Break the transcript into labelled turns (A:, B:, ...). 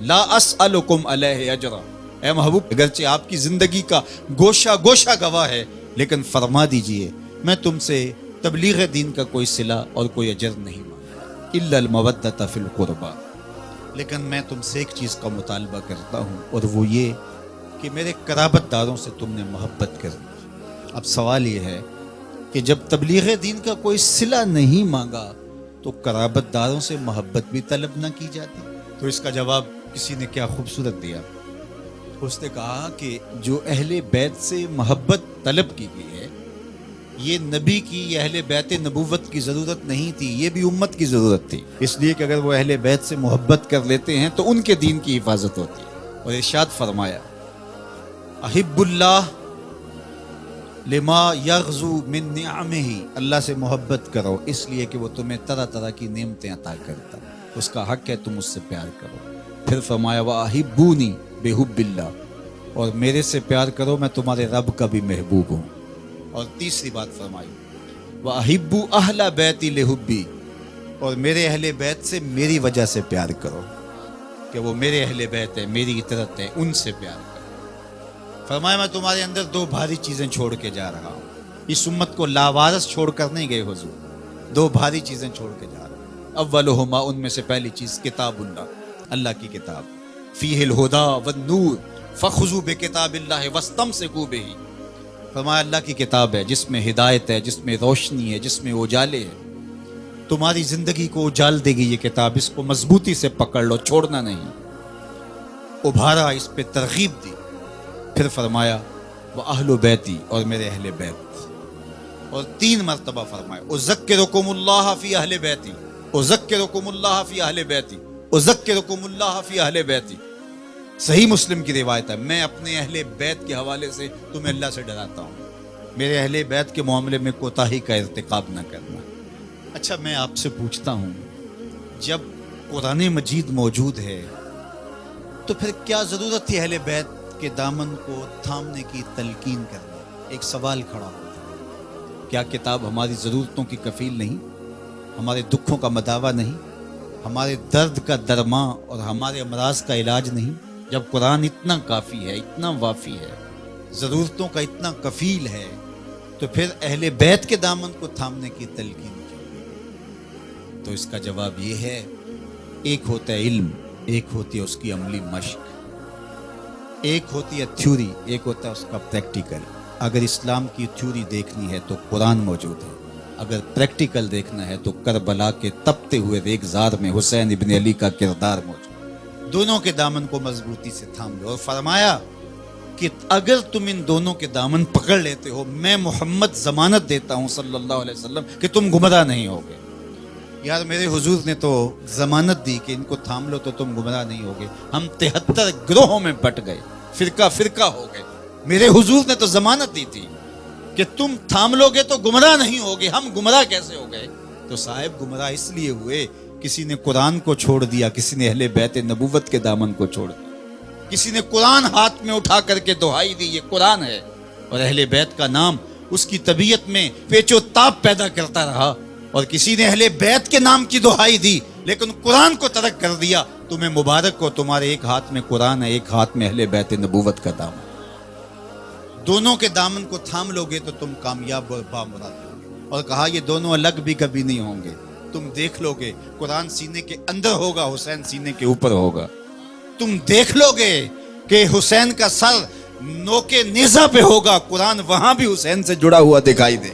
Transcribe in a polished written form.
A: لا اسألکم علیہ اجرا، اے محبوب اگرچہ آپ کی زندگی کا گوشہ گوشہ گواہ ہے، لیکن فرما دیجئے میں تم سے تبلیغ دین کا کوئی صلہ اور کوئی اجر نہیں مانگتا، الا المودۃ فی القربى، لیکن میں تم سے ایک چیز کا مطالبہ کرتا ہوں، اور وہ یہ کہ میرے قرابت داروں سے تم نے محبت کرنی۔ اب سوال یہ ہے کہ جب تبلیغ دین کا کوئی صلہ نہیں مانگا تو قرابت داروں سے محبت بھی طلب نہ کی جاتی؟ تو اس کا جواب کسی نے کیا خوبصورت دیا، اس نے کہا کہ جو اہل بیت سے محبت طلب کی گئی ہے، یہ نبی کی، یہ اہل بیت نبوت کی ضرورت نہیں تھی، یہ بھی امت کی ضرورت تھی، اس لیے کہ اگر وہ اہل بیت سے محبت کر لیتے ہیں تو ان کے دین کی حفاظت ہوتی ہے۔ اور ارشاد فرمایا احب اللہ لما یغزو من نعمہ، اللہ سے محبت کرو اس لیے کہ وہ تمہیں طرح طرح کی نعمتیں عطا کرتا، اس کا حق ہے تم اس سے پیار کرو۔ پھر فرمایا وَأَحِبُّونِي بِحُبِّ اللَّهِ، اور میرے سے پیار کرو میں تمہارے رب کا بھی محبوب ہوں۔ اور تیسری بات فرمائی وَأَحِبُّ أَهْلَ بَيْتِي لِحُبِّي، اور میرے اہل بیت سے میری وجہ سے پیار کرو کہ وہ میرے اہل بیت ہے، میری اطاعت ہے، ان سے پیار کرو۔ فرمایا میں تمہارے اندر دو بھاری چیزیں چھوڑ کے جا رہا ہوں، اس امت کو لاوارث چھوڑ کر نہیں گئے حضور، دو بھاری چیزیں چھوڑ کے جا رہا ہوں۔ اولہما، ان میں سے پہلی چیز کتاب اللہ، اللہ کی کتاب، فیہ الہدی والنور فخذوا بکتاب اللہ واستمسکوا بہ، فرمایا اللہ کی کتاب ہے جس میں ہدایت ہے، جس میں روشنی ہے، جس میں اجالے ہے، تمہاری زندگی کو اجال دے گی یہ کتاب، اس کو مضبوطی سے پکڑ لو، چھوڑنا نہیں۔ ابھارا، اس پہ ترغیب دی۔ پھر فرمایا وَأَهْلُ بَيْتِي، اور میرے اہل بیت، اور تین مرتبہ فرمایا اذکرکم اللہ فی اہل بیتی، اذکرکم اللہ فی اہل بیتی، اذکرکم اللہ فی اہل بیتی۔ صحیح مسلم کی روایت ہے، میں اپنے اہل بیت کے حوالے سے تمہیں اللہ سے ڈراتا ہوں، میرے اہل بیت کے معاملے میں کوتاہی کا ارتکاب نہ کرنا۔ اچھا میں آپ سے پوچھتا ہوں، جب قرآن مجید موجود ہے تو پھر کیا ضرورت تھی اہل بیت کے دامن کو تھامنے کی، تلقین کرنے؟ ایک سوال کھڑا ہوتا ہے، کیا کتاب ہماری ضرورتوں کی کفیل نہیں، ہمارے دکھوں کا مداوا نہیں، ہمارے درد کا درماں اور ہمارے امراض کا علاج نہیں؟ جب قرآن اتنا کافی ہے، اتنا وافی ہے، ضرورتوں کا اتنا کفیل ہے، تو پھر اہل بیت کے دامن کو تھامنے کی تلقین کیوں؟ تو اس کا جواب یہ ہے، ایک ہوتا ہے علم، ایک ہوتی ہے اس کی عملی مشق، ایک ہوتی ہے تھیوری، ایک ہوتا ہے اس کا پریکٹیکل۔ اگر اسلام کی تھیوری دیکھنی ہے تو قرآن موجود ہے، اگر پریکٹیکل دیکھنا ہے تو کربلا کے تپتے ہوئے ریگزار میں حسین ابن علی کا کردار موجود ہے۔ دونوں کے دامن کو مضبوطی سے تھام لو، اور فرمایا کہ اگر تم ان دونوں کے دامن پکڑ لیتے ہو، میں محمد ضمانت دیتا ہوں صلی اللہ علیہ وسلم کہ تم گمراہ نہیں ہوگے۔ یار میرے حضور نے تو ضمانت دی کہ ان کو تھام لو تو تم گمراہ نہیں ہوگے، ہم 73 گروہوں میں بٹ گئے، فرقہ فرقہ ہو گئے، میرے حضور نے تو ضمانت دی تھی کہ تم تھام لو گے تو گمراہ نہیں ہوگے، ہم گمراہ کیسے ہو گئے؟ تو صاحب گمراہ اس لیے ہوئے، کسی نے قرآن کو چھوڑ دیا، کسی نے اہل بیت نبوت کے دامن کو چھوڑ دیا، کسی نے قرآن ہاتھ میں اٹھا کر کے دہائی دی یہ قرآن ہے، اور اہل بیت کا نام اس کی طبیعت میں پیچ و تاب پیدا کرتا رہا، اور کسی نے اہل بیت کے نام کی دہائی دی لیکن قرآن کو ترک کر دیا۔ تمہیں مبارک ہو، تمہارے ایک ہاتھ میں قرآن ہے، ایک ہاتھ میں اہل بیت نبوت کا دامن، دونوں کے دامن کو تھام لو گے تو تم کامیاب اور بامراد ہوگے۔ اور کہا یہ دونوں الگ بھی کبھی نہیں ہوں گے، تم دیکھ لو گے قرآن سینے کے اندر ہوگا، حسین سینے کے اوپر ہوگا، تم دیکھ لو گے کہ حسین کا سر نوکے نیزہ پہ ہوگا، قرآن وہاں بھی حسین سے جڑا ہوا دکھائی دے۔